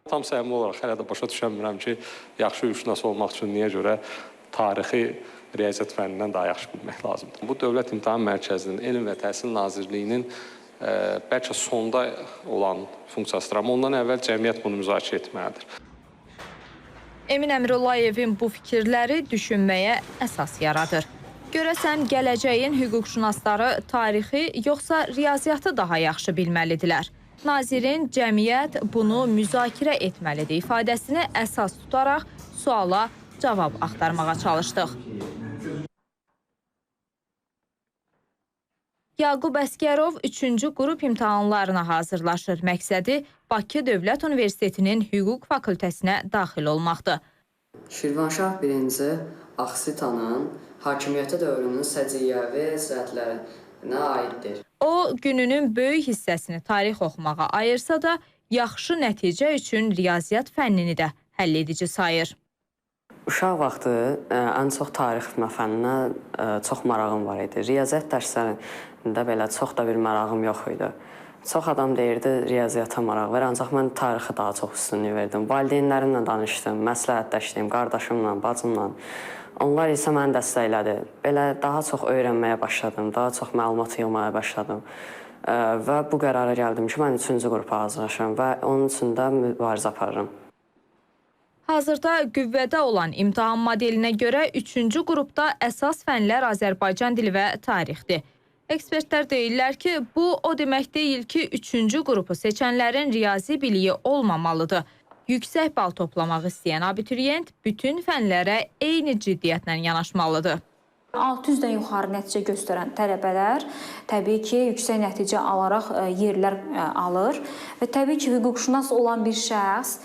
Tam səmimi olaraq hələ də başa düşəmirəm ki, yaxşı hüquqşünas olmaq üçün niyə görə tarixi riyaziyyat fənnindən daha yaxşı bilmək lazımdır. Bu Dövlət İmtahan Mərkəzinin, Elm və Təhsil Nazirliyinin bəlkə sonda olan funksiyasıdır, amma ondan əvvəl cəmiyyət bunu müzakirə etməlidir. Emin Əmrullayevin bu fikirləri düşünməyə əsas yaradır. Görəsən, gələcəyin hüquqşünasları tarixi yoxsa riyaziyyatı daha yaxşı bilməlidirlər? Nazirin cəmiyyət bunu müzakirə etməlidir ifadəsini əsas tutaraq suala cavab axtarmağa çalışdıq. Yaqub Əskərov 3-cü qrup imtahanlarına hazırlaşır. Məqsədi Bakı Dövlət Universitetinin Hüquq Fakültəsinə daxil olmaqdır. Şirvanşah 1-ci Aksitanın hakimiyyəti dövrünün səciyyəvi cəhətlərinə aiddir. O, gününün böyük hissəsini tarix oxumağa ayırsa da, yaxşı nəticə üçün riyaziyyat fənnini də həll edici sayır. Uşaq vaxtı ən çox tarix fənninə çox marağım var idi. Riyaziyyat dərslərində belə çox da bir marağım yox idi. Çox adam deyirdi, riyaziyyata maraq ver, ancaq mən tarixi daha çox üstünlük verdim. Valideynlərimlə danışdım, məsləhətləşdim, qardaşımla, bacımla. Onlar isə məni dəstəklədi. Belə daha çox öyrənməyə başladım, daha çox məlumat yığmağa başladım. Və bu qərara gəldim ki, mən 3-cü qrupa hazırlaşıram və onun üçün də mübarizə aparıram. Hazırda qüvvədə olan imtahan modelinə görə 3-cü qrupda əsas fənlər Azərbaycan dili və tarixdir. Ekspertlər deyirlər ki, bu o demək deyil ki, 3-cü qrupu seçənlərin riyazi biliyi olmamalıdır. Yüksək bal toplamaq istəyən abituriyent bütün fənlərə eyni ciddiyyətlə yanaşmalıdır. 600-dən yuxarı nəticə göstərən tələbələr təbii ki, yüksək nəticə alaraq yerlər alır və təbii ki, hüquqşünas olan bir şəxs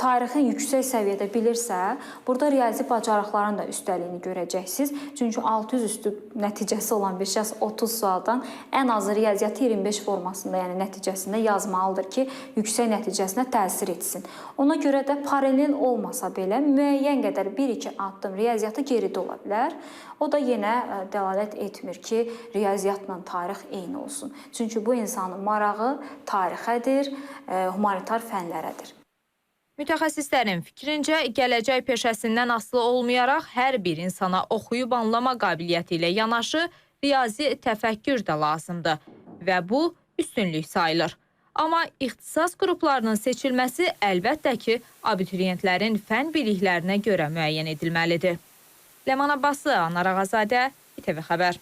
tarixin yüksək səviyyədə bilirsə, burada riyazi bacarıqların da üstəliyini görəcəksiniz. Çünki 600 üstü nəticəsi olan bir şəxs 30 sualdan ən azı riyaziyyatı 25 formasında, yəni nəticəsində yazmalıdır ki, yüksək nəticəsinə təsir etsin. Ona görə də paralel olmasa belə müəyyən qədər 1-2 addım riyaziyyatı geridə ola bilər. O da yenə dəlalət etmir ki, riyaziyyatla tarix eyni olsun. Çünki bu insanın marağı tarixədir, humanitar fənlərədir. Mütəxəssislərin fikrincə, gələcək peşəsindən asılı olmayaraq hər bir insana oxuyub anlama qabiliyyəti ilə yanaşı riyazi təfəkkür də lazımdır və bu üstünlük sayılır. Amma ixtisas qruplarının seçilməsi əlbəttə ki, abituriyentlərin fən biliklərinə görə müəyyən edilməlidir. Ləman Abbaslı, Anar Ağazadə, İTV Xəbər.